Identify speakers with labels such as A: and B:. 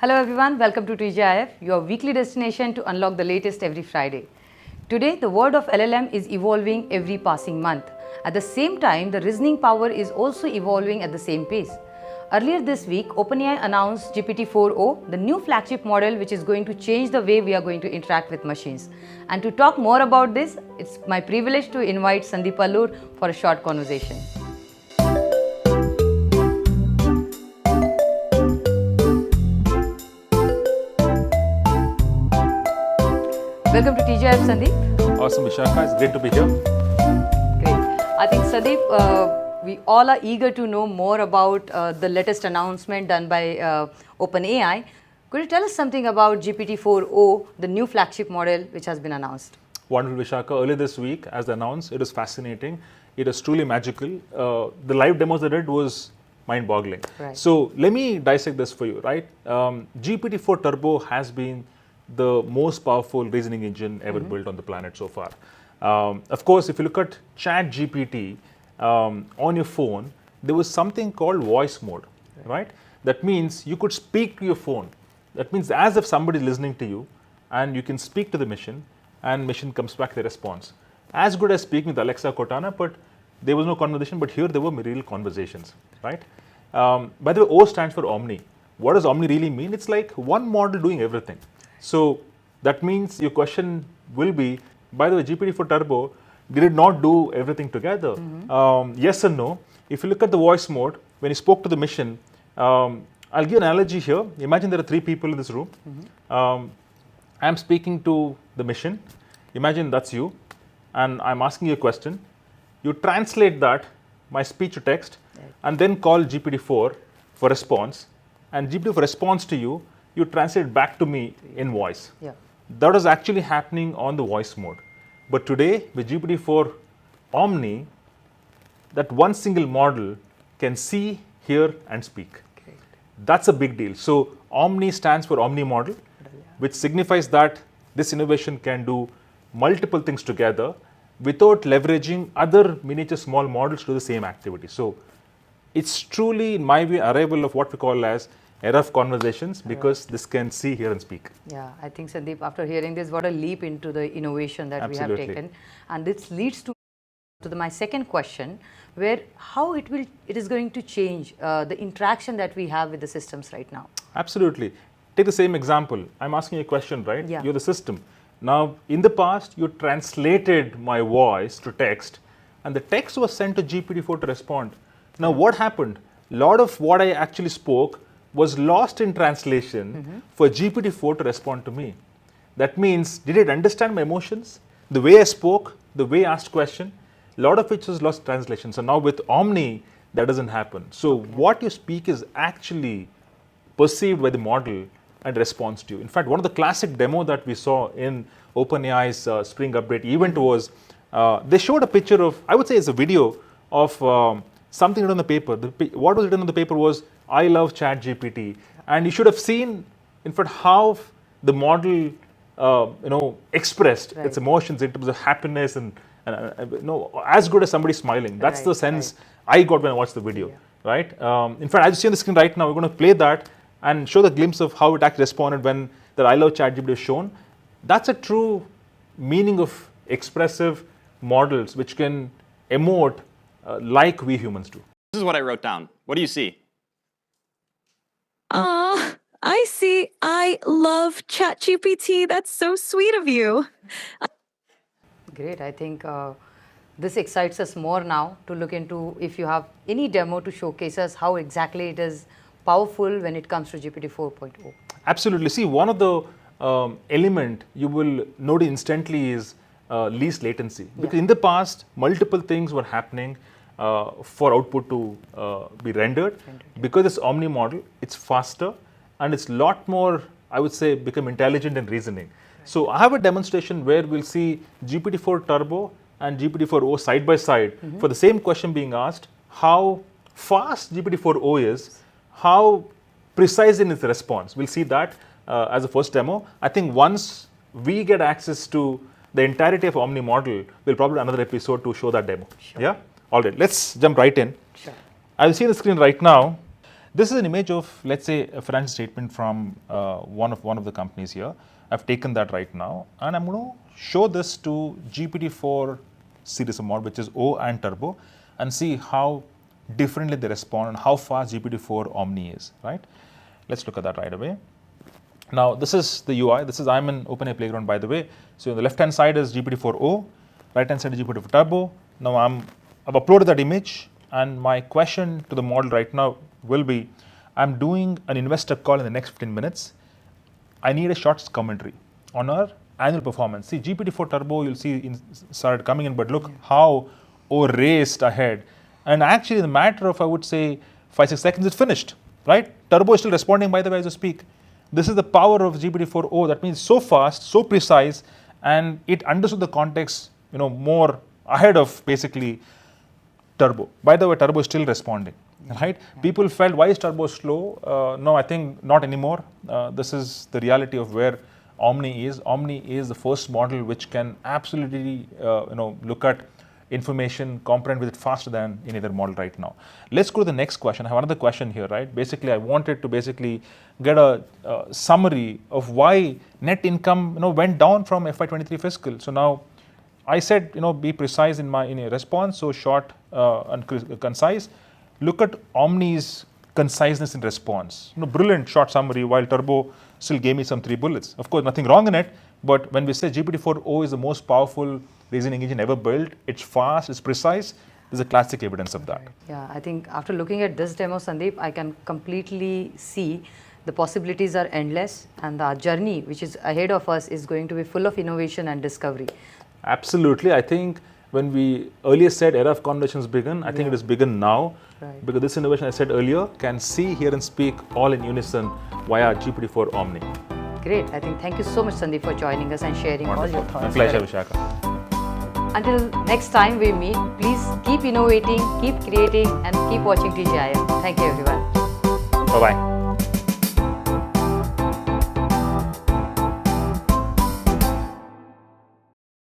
A: Hello everyone, welcome to TGIF, your weekly destination to unlock the latest every Friday. Today, the world of LLM is evolving every passing month. At the same time, the reasoning power is also evolving at the same pace. Earlier this week, OpenAI announced GPT-4o, the new flagship model which is going to change the way we are going to interact with machines. And to talk more about this, it's my privilege to invite Sandeep Allur for a short conversation. Welcome to TGIF, Sandeep.
B: Awesome, Vishaka. It's great to be here.
A: Great. I think, Sandeep, we all are eager to know more about the latest announcement done by OpenAI. Could you tell us something about GPT-4o, the new flagship model which has been announced?
B: Wonderful, Vishaka. Earlier this week, as announced, it was fascinating. It was truly magical. The live demos they did was mind-boggling.
A: Right.
B: So let me dissect this for you, right? GPT-4 Turbo has been the most powerful reasoning engine ever built on the planet so far. Of course, if you look at ChatGPT on your phone, there was something called voice mode, right? That means you could speak to your phone. That means as if somebody is listening to you, and you can speak to the machine, and machine comes back the response. As good as speaking with Alexa, Cortana, but there was no conversation, but here there were real conversations, right? By the way, O stands for Omni. What does Omni really mean? It's like one model doing everything. So that means your question will be, by the way, GPT-4 Turbo, did it not do everything together? Yes and no. If you look at the voice mode, when you spoke to the machine, I'll give an analogy here. Imagine there are three people in this room. I'm speaking to the machine. Imagine that's you, and I'm asking you a question. You translate that, my speech to text, and then call GPT-4 for response. And GPT-4 responds to you. You translate it back to me in voice.
A: Yeah.
B: That is actually happening on the voice mode. But today, with GPT-4 Omni, that one single model can see, hear, and speak.
A: Great.
B: That's a big deal. So Omni stands for Omni model, which signifies that this innovation can do multiple things together without leveraging other miniature small models to do the same activity. So it's truly, in my view, arrival of what we call as era of conversations, because this can see, hear, and speak.
A: Yeah, I think, Sandeep, after hearing this, what a leap into the innovation that
B: Absolutely.
A: we have taken. And this leads to my second question, where how it is going to change the interaction that we have with the systems right now.
B: Absolutely. Take the same example. I'm asking you a question, right?
A: Yeah.
B: You're the system. Now, in the past, you translated my voice to text, and the text was sent to GPT-4 to respond. Now, what happened? A lot of what I actually spoke was lost in translation for GPT-4 to respond to me. That means, did it understand my emotions? The way I spoke, the way I asked question, a lot of which was lost translation. So now with Omni, that doesn't happen. So what you speak is actually perceived by the model and responds to you. In fact, one of the classic demo that we saw in OpenAI's Spring Update event was, they showed a picture of, I would say it's a video of something written on the paper. What was written on the paper was, I love ChatGPT. And you should have seen, in fact, how the model expressed its emotions in terms of happiness and as good as somebody smiling. That's the sense I got when I watched the video, right? In fact, as you see on the screen right now, we're going to play that and show the glimpse of how it actually responded when the I love ChatGPT is shown. That's a true meaning of expressive models which can emote like we humans do.
C: This is what I wrote down. What do you see?
D: I see. I love ChatGPT. That's so sweet of you.
A: Great. I think this excites us more now to look into if you have any demo to showcase us how exactly it is powerful when it comes to GPT 4.0.
B: Absolutely. See, one of the element you will notice instantly is least latency. Because in the past, multiple things were happening for output to be rendered. Because it's Omni model, it's faster and it's a lot more, I would say, become intelligent in reasoning. So I have a demonstration where we'll see GPT-4 Turbo and GPT-4o side by side for the same question being asked, how fast GPT-4o is, how precise in its response. We'll see that as a first demo. I think once we get access to the entirety of Omni model, we'll probably do another episode to show that demo.
A: Sure.
B: Yeah? All right, let's jump right in.
A: Sure.
B: I'll see on the screen right now. This is an image of, let's say, a financial statement from one of the companies here. I've taken that right now, and I'm going to show this to GPT-4 series of model, which is O and Turbo, and see how differently they respond and how fast GPT-4 Omni is, right? Let's look at that right away. Now, this is the UI. I'm in OpenAI Playground, by the way. So, on the left-hand side is GPT-4o, right-hand side is GPT-4 Turbo. Now, I've uploaded that image, and my question to the model right now will be, I'm doing an investor call in the next 15 minutes. I need a short commentary on our annual performance. See, GPT-4 Turbo, you'll see started coming in, but look how O raced ahead. And actually, in the matter of, I would say, 5-6 seconds, it's finished, right? Turbo is still responding, by the way, as you speak. This is the power of GPT-4o. That means so fast, so precise, and it understood the context, more ahead of basically Turbo. By the way, Turbo is still responding, right? People felt, why is Turbo slow? No, I think not anymore. This is the reality of where Omni is. Omni is the first model which can absolutely, look at information, comprehend with it faster than any other model right now. Let's go to the next question. I have another question here, right? Basically, I wanted to get a summary of why net income, went down from FY23 fiscal. So now, I said, be precise in your response, so short and concise. Look at Omni's conciseness in response. Brilliant short summary, while Turbo still gave me some 3 bullets. Of course, nothing wrong in it, but when we say GPT-4o is the most powerful reasoning engine ever built, it's fast, it's precise, there's a classic evidence of that.
A: Yeah, I think after looking at this demo, Sandeep, I can completely see the possibilities are endless, and the journey which is ahead of us is going to be full of innovation and discovery.
B: Absolutely. I think when we earlier said era of conversations begun, I think it is begun now, because this innovation I said earlier can see, hear and speak all in unison via GPT-4 Omni.
A: Great. I think thank you so much, Sandeep, for joining us and sharing all your thoughts.
B: My pleasure, Vishaka.
A: Until next time we meet, please keep innovating, keep creating, and keep watching TGIF. Thank you, everyone.
B: Bye-bye.